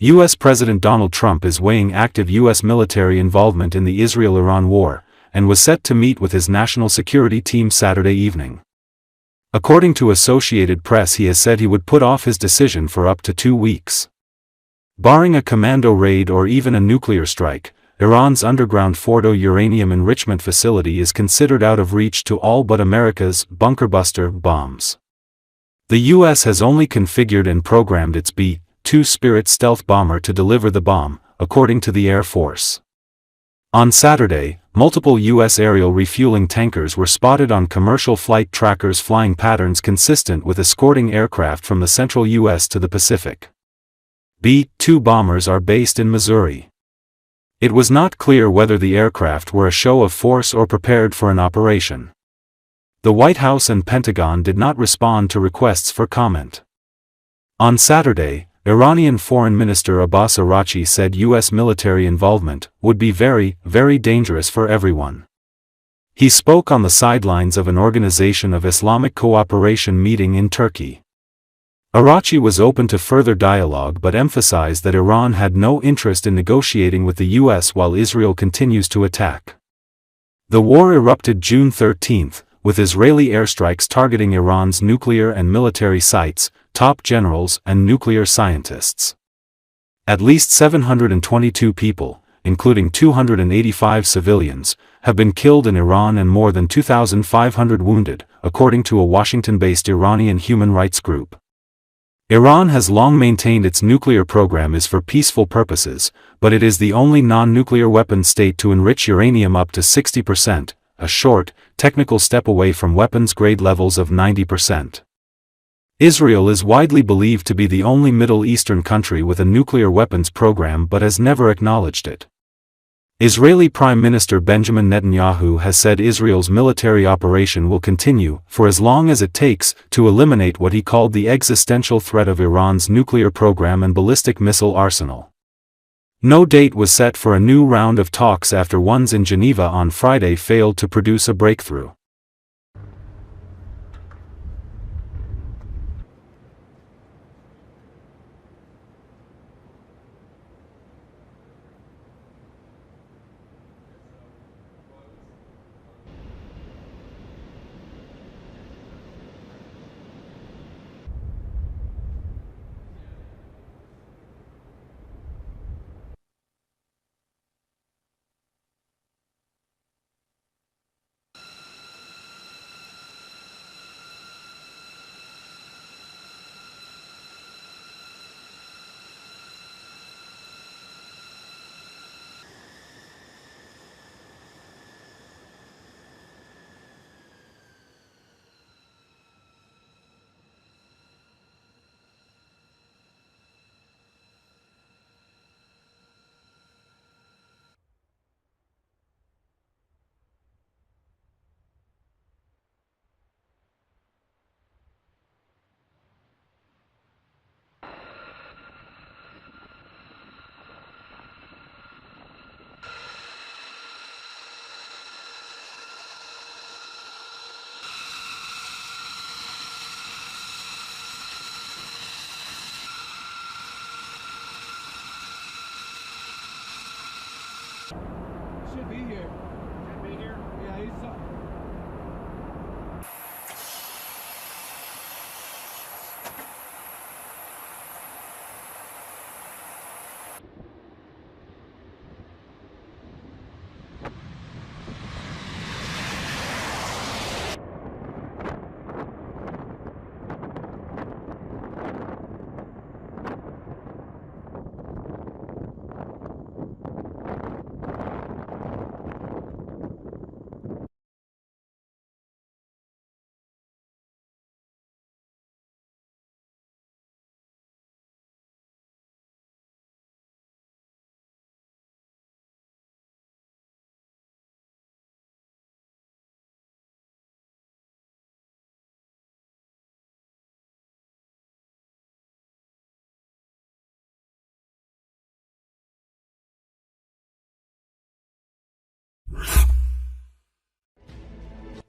U.S. President Donald Trump is weighing active U.S. military involvement in the Israel-Iran war, and was set to meet with his national security team Saturday evening. According to Associated Press, he has said he would put off his decision for up to 2 weeks. Barring a commando raid or even a nuclear strike, Iran's underground Fordo uranium enrichment facility is considered out of reach to all but America's bunkerbuster bombs. The U.S. has only configured and programmed its B-2 Spirit stealth bomber to deliver the bomb, according to the Air Force. On Saturday, multiple U.S. aerial refueling tankers were spotted on commercial flight trackers flying patterns consistent with escorting aircraft from the central U.S. to the Pacific. B-2 bombers are based in Missouri. It was not clear whether the aircraft were a show of force or prepared for an operation. The White House and Pentagon did not respond to requests for comment. On Saturday, Iranian Foreign Minister Abbas Araghchi said U.S. military involvement would be very, very dangerous for everyone. He spoke on the sidelines of an Organization of Islamic Cooperation meeting in Turkey. Araghchi was open to further dialogue but emphasized that Iran had no interest in negotiating with the U.S. while Israel continues to attack. The war erupted June 13, with Israeli airstrikes targeting Iran's nuclear and military sites, top generals and nuclear scientists. At least 722 people, including 285 civilians, have been killed in Iran and more than 2,500 wounded, according to a Washington-based Iranian human rights group. Iran has long maintained its nuclear program is for peaceful purposes, but it is the only non-nuclear weapon state to enrich uranium up to 60%, a short, technical step away from weapons-grade levels of 90%. Israel is widely believed to be the only Middle Eastern country with a nuclear weapons program but has never acknowledged it. Israeli Prime Minister Benjamin Netanyahu has said Israel's military operation will continue for as long as it takes to eliminate what he called the existential threat of Iran's nuclear program and ballistic missile arsenal. No date was set for a new round of talks after ones in Geneva on Friday failed to produce a breakthrough. Should be here. Should be here? Yeah, he's up.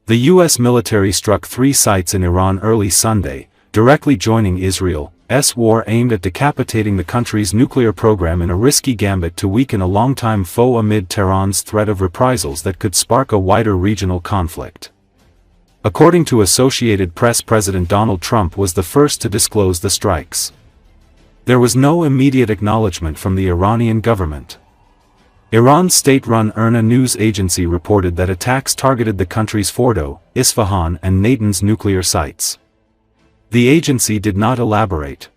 The U.S. military struck 3 sites in Iran early Sunday, directly joining Israel, war aimed at decapitating the country's nuclear program in a risky gambit to weaken a longtime foe amid Tehran's threat of reprisals that could spark a wider regional conflict. According to Associated Press, President Donald Trump was the first to disclose the strikes. There was no immediate acknowledgement from the Iranian government. Iran's state-run IRNA news agency reported that attacks targeted the country's Fordo, Isfahan and Natanz nuclear sites. The agency did not elaborate.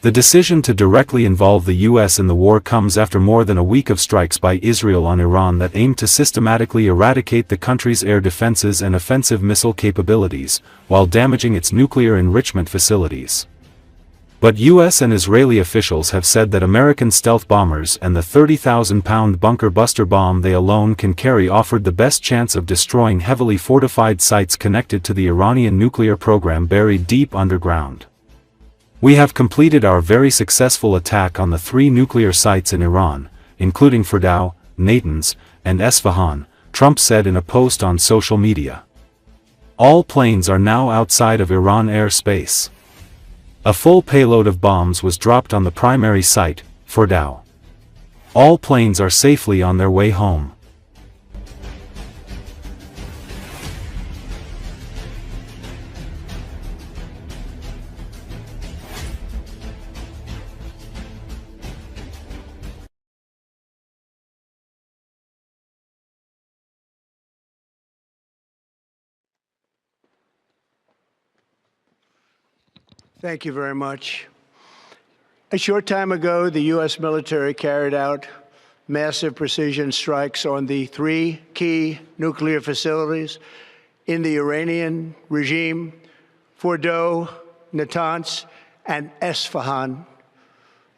The decision to directly involve the U.S. in the war comes after more than a week of strikes by Israel on Iran that aimed to systematically eradicate the country's air defenses and offensive missile capabilities, while damaging its nuclear enrichment facilities. But U.S. and Israeli officials have said that American stealth bombers and the 30,000-pound bunker buster bomb they alone can carry offered the best chance of destroying heavily fortified sites connected to the Iranian nuclear program buried deep underground. "We have completed our very successful attack on the 3 nuclear sites in Iran, including Fordo, Natanz, and Isfahan," Trump said in a post on social media. "All planes are now outside of Iran airspace. A full payload of bombs was dropped on the primary site, Fordo. All planes are safely on their way home." Thank you very much. A short time ago, the U.S. military carried out massive precision strikes on the 3 key nuclear facilities in the Iranian regime: Fordo, Natanz, and Isfahan.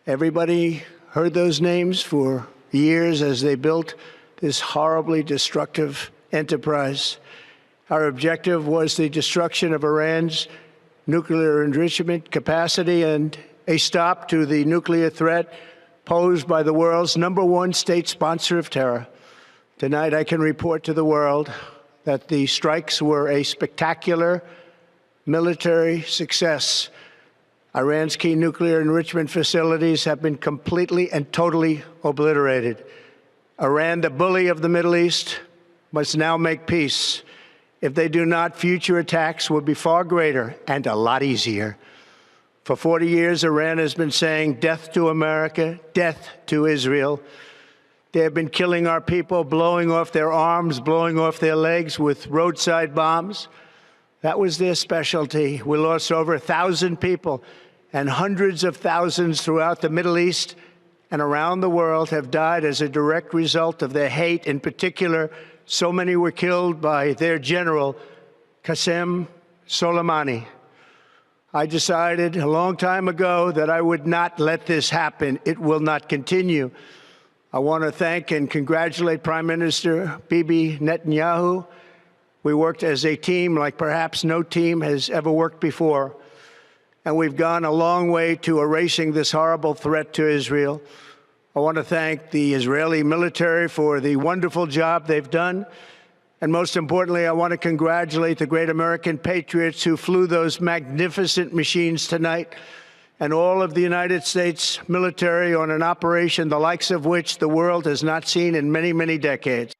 Everybody heard those names for years as they built this horribly destructive enterprise. Our objective was the destruction of Iran's nuclear enrichment capacity and a stop to the nuclear threat posed by the world's #1 state sponsor of terror. Tonight, I can report to the world that the strikes were a spectacular military success. Iran's key nuclear enrichment facilities have been completely and totally obliterated. Iran, the bully of the Middle East, must now make peace. If they do not, future attacks will be far greater and a lot easier. For 40 years, Iran has been saying death to America, death to Israel. They have been killing our people, blowing off their arms, blowing off their legs with roadside bombs. That was their specialty. We lost over 1,000 people, and hundreds of thousands throughout the Middle East and around the world have died as a direct result of their hate. In particular, so many were killed by their general, Qasem Soleimani. I decided a long time ago that I would not let this happen. It will not continue. I want to thank and congratulate Prime Minister Bibi Netanyahu. We worked as a team like perhaps no team has ever worked before. And we've gone a long way to erasing this horrible threat to Israel. I want to thank the Israeli military for the wonderful job they've done. And most importantly, I want to congratulate the great American patriots who flew those magnificent machines tonight, and all of the United States military on an operation the likes of which the world has not seen in many, many decades.